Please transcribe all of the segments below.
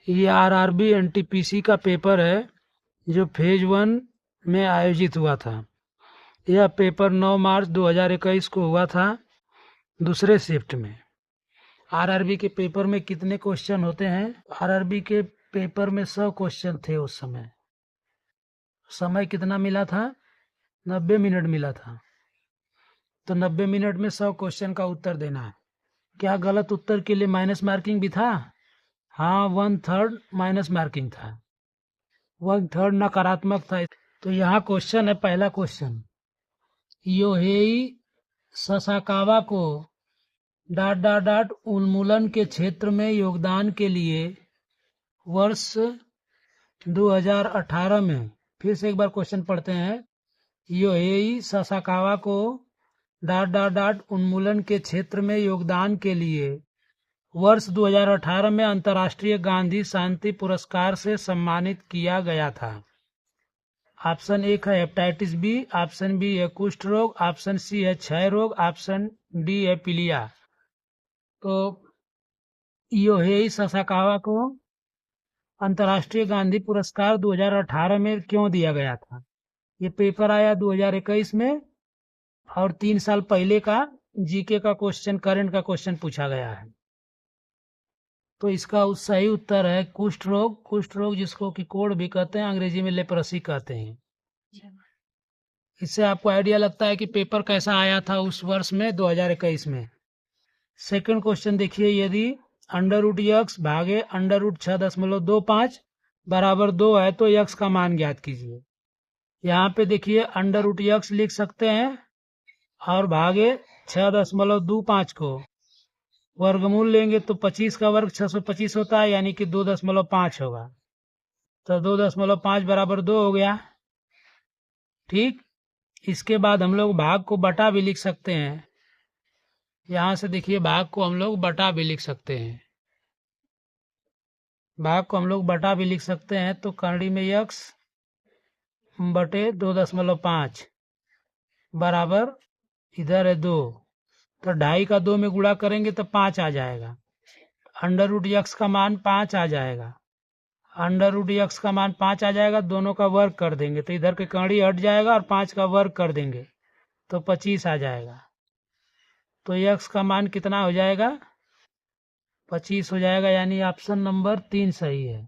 ये RRB NTPC का paper है जो फेज 1 में आयोजित हुआ था। यह पेपर 9 मार्च 2021 को हुआ था दूसरे शिफ्ट में। आरआरबी के पेपर में कितने क्वेश्चन होते हैं? आरआरबी के पेपर में 100 क्वेश्चन थे। उस समय कितना मिला था? 90 मिनट मिला था। तो 90 मिनट में 100 क्वेश्चन का उत्तर देना है। क्या गलत उत्तर के लिए माइनस मार्किंग भी था? हाँ, 1/3 माइनस मार्किंग था, 1/3 नकारात्मक था। तो यहाँ क्वेश्चन है, पहला क्वेश्चन, योहेई ससाकावा को ... उन्मूलन के क्षेत्र में योगदान के लिए वर्ष 2018 में, फिर से एक बार क्वेश्चन पढ़ते हैं, योहेई ससाकावा को ... उन्मूलन के क्षेत्र में योगदान के लिए वर्ष 2018 में अंतर्राष्ट्रीय गांधी शांति पुरस्कार से सम्मानित किया गया था। ऑप्शन 1 है हेपेटाइटिस बी, ऑप्शन बी है कुष्ठ रोग, ऑप्शन सी है क्षय रोग, ऑप्शन डी है पीलिया। तो योहेई ससाकावा को अंतर्राष्ट्रीय गांधी पुरस्कार 2018 में क्यों दिया गया था? ये पेपर आया 2021 में और 3 साल पहले का जीके का क्वेश्चन, करंट का क्वेश्चन पूछा गया है। तो इसका सही उत्तर है कुष्ठ रोग। कुष्ठ रोग जिसको कि कोढ़ भी कहते हैं, अंग्रेजी में लेप्रोसी कहते हैं। इससे आपको आइडिया लगता है कि पेपर कैसा आया था उस वर्ष में, 2021 में। सेकंड क्वेश्चन देखिए, यदि √x भागे √6.25 बराबर 2 है तो x का मान ज्ञात कीजिए। यहाँ पे देखिए √x लिख सकते हैं और भागे 6.25 को वर्गमूल लेंगे तो 25 का वर्ग 625 होता है, यानी कि 2.5 होगा। तो 2.5 बराबर 2 हो गया। ठीक, इसके बाद हम लोग भाग को बटा भी लिख सकते हैं। यहाँ से देखिए भाग को हम लोग बटा भी लिख सकते हैं। भाग को हम लोग बटा भी लिख सकते हैं। तो करड़ी में x बटे 2.5 बराबर इधर है 2, तो 2.5 का 2 में गुणा करेंगे तो 5 आ जाएगा। √x का मान 5 आ जाएगा। √x का मान 5 आ जाएगा, दोनों का वर्ग कर देंगे तो इधर के कड़ी हट जाएगा और 5 का वर्ग कर देंगे तो 25 आ जाएगा। तो x का मान कितना हो जाएगा? 25 हो जाएगा, यानी ऑप्शन नंबर 3 सही है।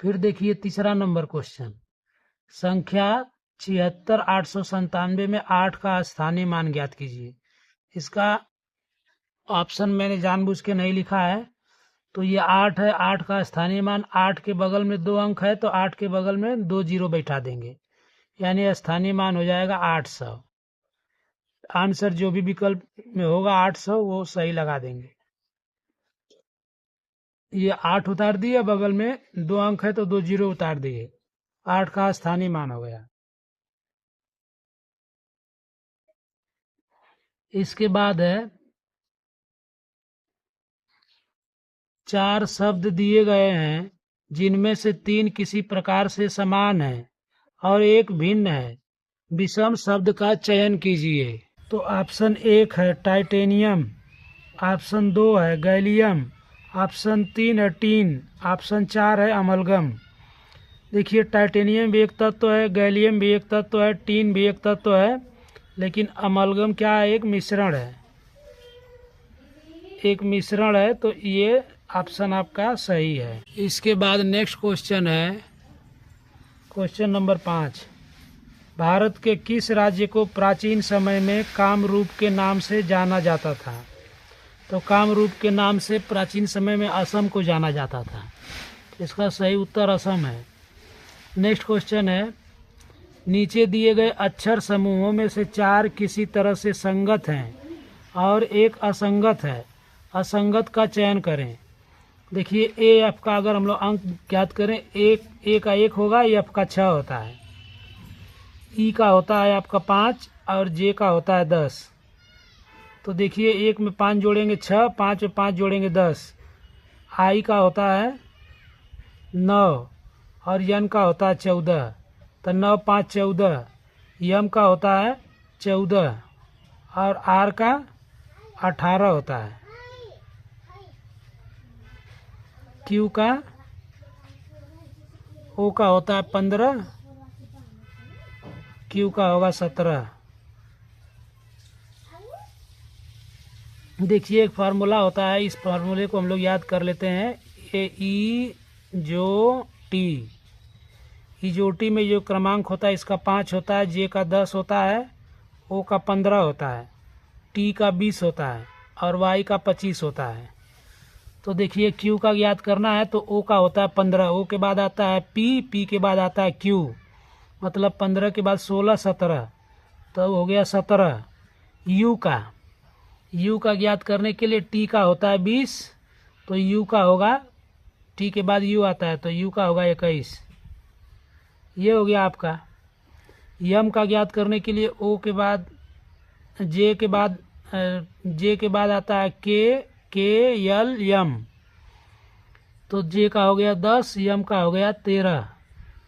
फिर देखिए तीसरा नंबर क्वेश्चन, संख्या 76897 में 8 का स्थानीय मान ज्ञात कीजिए। इसका ऑप्शन मैंने जानबूझ के नहीं लिखा है। तो ये 8 है, 8 का स्थानीय मान, 8 के बगल में 2 अंक है तो 8 के बगल में 2 जीरो बैठा देंगे, यानी स्थानीय मान हो जाएगा 800। आंसर जो भी विकल्प में होगा 800 वो सही लगा देंगे। ये 8 उतार दिए, बगल में 2 अंक है तो 2 जीरो उतार दिए, 8 का स्थानीय मान हो गया। इसके बाद है 4 शब्द दिए गए हैं जिनमें से 3 किसी प्रकार से समान है और एक भिन्न है, विषम शब्द का चयन कीजिए। तो ऑप्शन 1 है टाइटेनियम, ऑप्शन 2 है गैलियम, ऑप्शन 3 है टीन, ऑप्शन 4 है अमलगम। देखिए टाइटेनियम भी एक तत्व है, गैलियम भी एक तत्व है, टीन भी एक तत्व है, लेकिन अमलगम क्या है? एक मिश्रण है, एक मिश्रण है। तो ये ऑप्शन आपका सही है। इसके बाद नेक्स्ट क्वेश्चन है क्वेश्चन नंबर 5, भारत के किस राज्य को प्राचीन समय में कामरूप के नाम से जाना जाता था? तो कामरूप के नाम से प्राचीन समय में असम को जाना जाता था। इसका सही उत्तर असम है। नेक्स्ट क्वेश्चन है, नीचे दिए गए अक्षर समूहों में से 4 किसी तरह से संगत हैं और एक असंगत है, असंगत का चयन करें। देखिए ए एफ का अगर हम लोग अंक ज्ञात करें, ए का 1 होगा, एफ का 6 होता है, ई का होता है आपका 5 और जे का होता है 10। तो देखिए 1 में 5 जोड़ेंगे 6, 5 में 5 जोड़ेंगे 10, आई का होता है 9 और यन का होता है 14, तो 9 5 14, यम का होता है 14 और आर का 18 होता है। क्यू का, ओ का होता है 15, क्यू का होगा 17। देखिए एक फार्मूला होता है, इस फार्मूले को हम लोग याद कर लेते हैं। ई जो टी में जो क्रमांक होता है इसका 5 होता है, जे का 10 होता है, ओ का 15 होता है, टी का 20 होता है और वाई का 25 होता है। तो देखिए क्यू का याद करना है तो ओ का होता है 15, ओ के बाद आता है पी के बाद आता है क्यू, मतलब 15 के बाद 16 17, तो हो गया 17। यू का ज्ञात करने के लिए टी का होता है 20, तो यू का होगा, टी के बाद यू आता है तो यू का होगा 21। ये हो गया आपका। यम का ज्ञात करने के लिए ओ के बाद जे के बाद आता है के यल यम, तो जे का हो गया 10, यम का हो गया 13।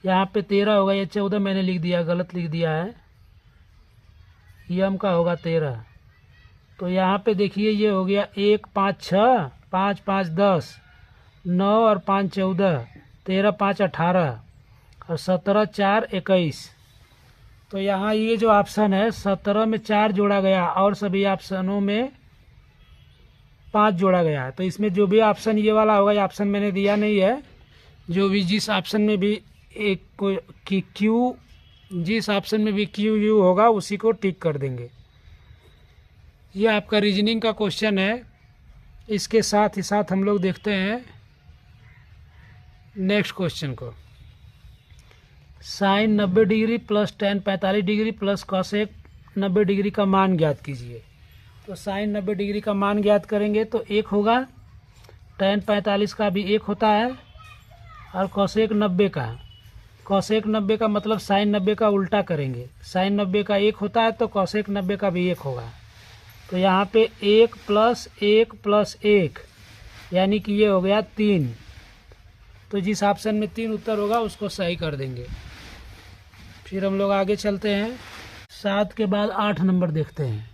यहाँ पे 13 होगा, ये 14 मैंने लिख दिया, गलत लिख दिया है, यम का होगा 13। तो यहाँ पे देखिए ये हो गया 1 5 6, 5 5 10, 9 और 5 14, 13 5 18 और 17 4 21। तो यहाँ ये जो ऑप्शन है 17 में 4 जोड़ा गया और सभी ऑप्शनों में 5 जोड़ा गया है। तो इसमें जो भी ऑप्शन ये वाला होगा, ये ऑप्शन मैंने दिया नहीं है, जो भी जिस ऑप्शन में भी एक कोई क्यू, जिस ऑप्शन में भी क्यू यू होगा उसी को टिक कर देंगे। ये आपका रीजनिंग का क्वेश्चन है। इसके साथ ही साथ हम लोग देखते हैं नेक्स्ट क्वेश्चन को। Sine 90 degree plus tan 45 degree plus cosec 90 degree का मान ज्ञात कीजिए। तो साइन 90 डिग्री का मान ज्ञात करेंगे तो 1 होगा, टेन 45 का भी 1 होता है और कॉसेक 90 का, कॉसेक 90 का मतलब साइन 90 का उल्टा करेंगे, साइन 90 का 1 होता है तो कॉसेक 90 का भी 1 होगा। तो यहाँ पे 1 प्लस 1 प्लस 1 यानी कि ये हो गया 3। तो जिस ऑप्शन में 3 उत्तर होगा उसको सही कर देंगे। फिर हम लोग आगे चलते हैं, 7 के बाद 8 नंबर देखते हैं।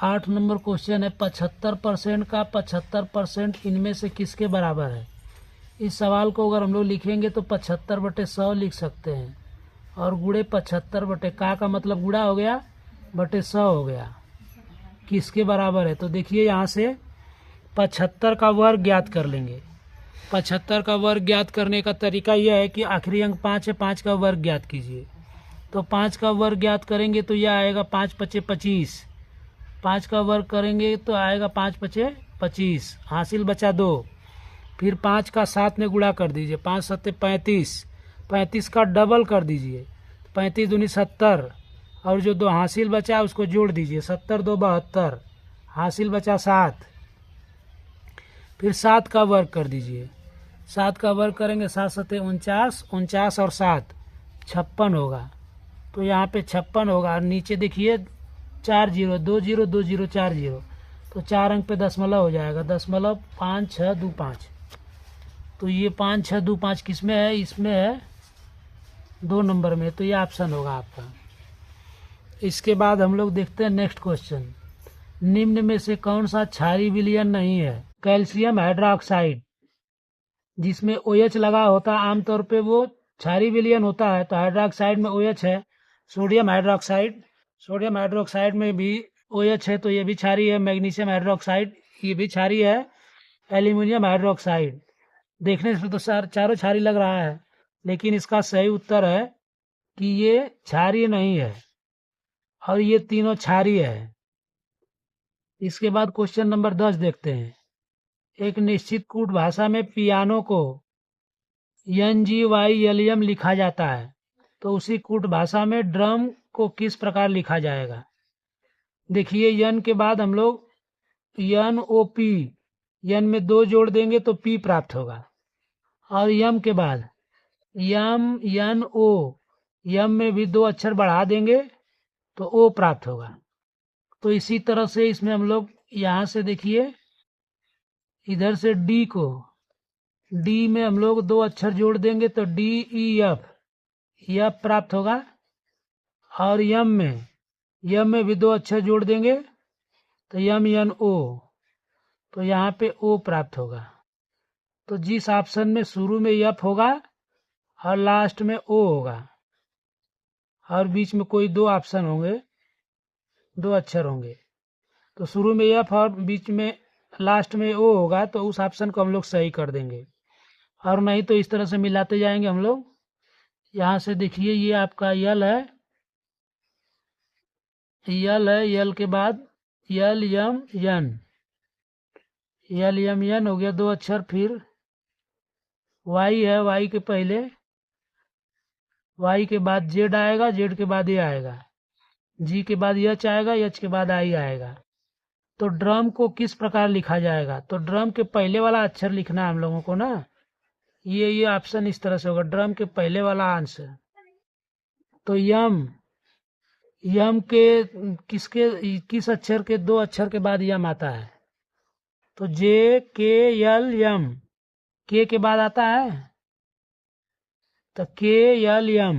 8 नंबर क्वेश्चन है 75% का 75% इनमें से किसके बराबर है। इस सवाल को अगर हम लोग लिखेंगे तो 75/100 लिख सकते हैं और गुणे 75 का मतलब गुणा हो गया बटे 100 हो गया, किसके बराबर है। तो देखिए यहाँ से 75 का वर्ग ज्ञात कर लेंगे। 75 का वर्ग ज्ञात करने का तरीका यह है कि आखिरी अंक 5 है, 5 का वर्ग ज्ञात कीजिए। तो 5 का वर्ग ज्ञात करेंगे तो यह आएगा 5 5 25, 5 का वर्ग करेंगे तो आएगा 5 5 25, हासिल बचा 2। फिर 5 का 7 में गुणा कर दीजिए, 5 7 35, 35 का डबल कर दीजिए, 35 दूनी 70 और जो 2 हासिल बचा उसको जोड़ दीजिए, 70 2 72, हासिल बचा 7। फिर 7 का वर्ग कर दीजिए, 7 का वर्ग करेंगे 7 7 49, 49 और 7 56 होगा। तो यहाँ पे 56 होगा और नीचे देखिए 4 0 2 0 2 0 4 0, तो 4 अंक पे दशमलव हो जाएगा, दशमलव 5 6 2 5। तो ये 5 6 2 5 किस में है, इसमें है 2 नंबर में, तो ये ऑप्शन होगा आपका। इसके बाद हम लोग देखते हैं नेक्स्ट क्वेश्चन। निम्न में से कौन सा क्षारीय विलयन नहीं है। कैल्शियम हाइड्रोक्साइड जिसमें OH लगा होता है, आमतौर पे वो क्षारीय विलयन होता है, तो हाइड्रोक्साइड में OH है। सोडियम हाइड्रोक्साइड, सोडियम हाइड्रोक्साइड में भी OH है तो ये भी क्षारीय है। मैग्नीशियम हाइड्रोक्साइड ये भी क्षारीय है। एल्यूमिनियम हाइड्रोक्साइड देखने से तो चारों क्षारीय लग रहा है, लेकिन इसका सही उत्तर है कि ये क्षारीय नहीं है और ये तीनों क्षारीय है। इसके बाद क्वेश्चन नंबर 10 देखते हैं। एक निश्चित कूट भाषा में पियानो को NGYLM लिखा जाता है, तो उसी कूट भाषा में ड्रम को किस प्रकार लिखा जाएगा। देखिए यन के बाद हम लोग NOP, यन में 2 जोड़ देंगे तो P प्राप्त होगा, और यम के बाद NO, यम में भी 2 अक्षर बढ़ा देंगे तो O प्राप्त होगा। तो इसी तरह से इसमें हम लोग यहाँ से देखिए इधर से D को, D में हम लोग 2 अक्षर जोड़ देंगे तो DEF, यह प्राप्त होगा, और यम में भी 2 अक्षर जोड़ देंगे तो YMNO, तो यहाँ पे O प्राप्त होगा। तो जिस ऑप्शन में शुरू में एफ होगा और लास्ट में ओ होगा और बीच में कोई दो ऑप्शन होंगे, दो अक्षर होंगे, तो शुरू में एफ और बीच में लास्ट में ओ होगा तो उस ऑप्शन को हम लोग सही कर देंगे। और नहीं तो इस तरह से मिलाते जाएंगे हम लोग। यहाँ से देखिए ये आपका यल है, यल है, यल के बाद यल यम यन, यल यम यन हो गया दो अक्षर। फिर वाई है, वाई के पहले, वाई के बाद जेड आएगा, जेड के बाद ए आएगा, जी के बाद यच आएगा, यच के बाद आई आएगा। तो ड्रम को किस प्रकार लिखा जाएगा? तो ड्रम के पहले वाला अक्षर लिखना है हम लोगों को ना। ये ऑप्शन इस तरह से होगा, ड्रम के पहले वाला आंसर। तो यम, यम के किस अक्षर के दो अक्षर के बाद यम आता है? तो जे के यल यम, के बाद आता है तो के यल यम।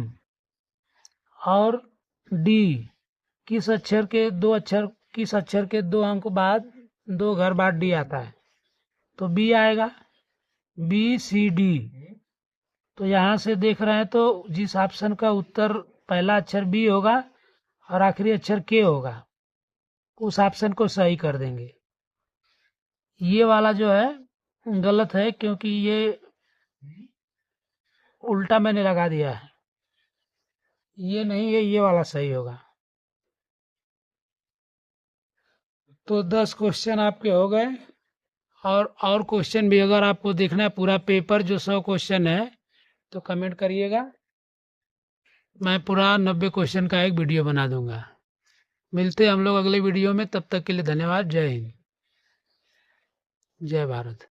और डी किस अक्षर के दो अंक बाद, दो घर बाद डी आता है? तो बी आएगा, बी सी डी। तो यहाँ से देख रहे हैं तो जिस ऑप्शन का उत्तर पहला अक्षर बी होगा और आखिरी अक्षर के होगा, उस ऑप्शन को सही कर देंगे। ये वाला जो है गलत है क्योंकि ये उल्टा मैंने लगा दिया है, ये नहीं है, ये वाला सही होगा। तो 10 क्वेश्चन आपके हो गए। और क्वेश्चन भी अगर आपको देखना है पूरा पेपर जो 100 क्वेश्चन है तो कमेंट करिएगा, मैं पूरा 90 क्वेश्चन का एक वीडियो बना दूंगा। मिलते हैं हम लोग अगले वीडियो में, तब तक के लिए धन्यवाद। जय हिंद, जय भारत।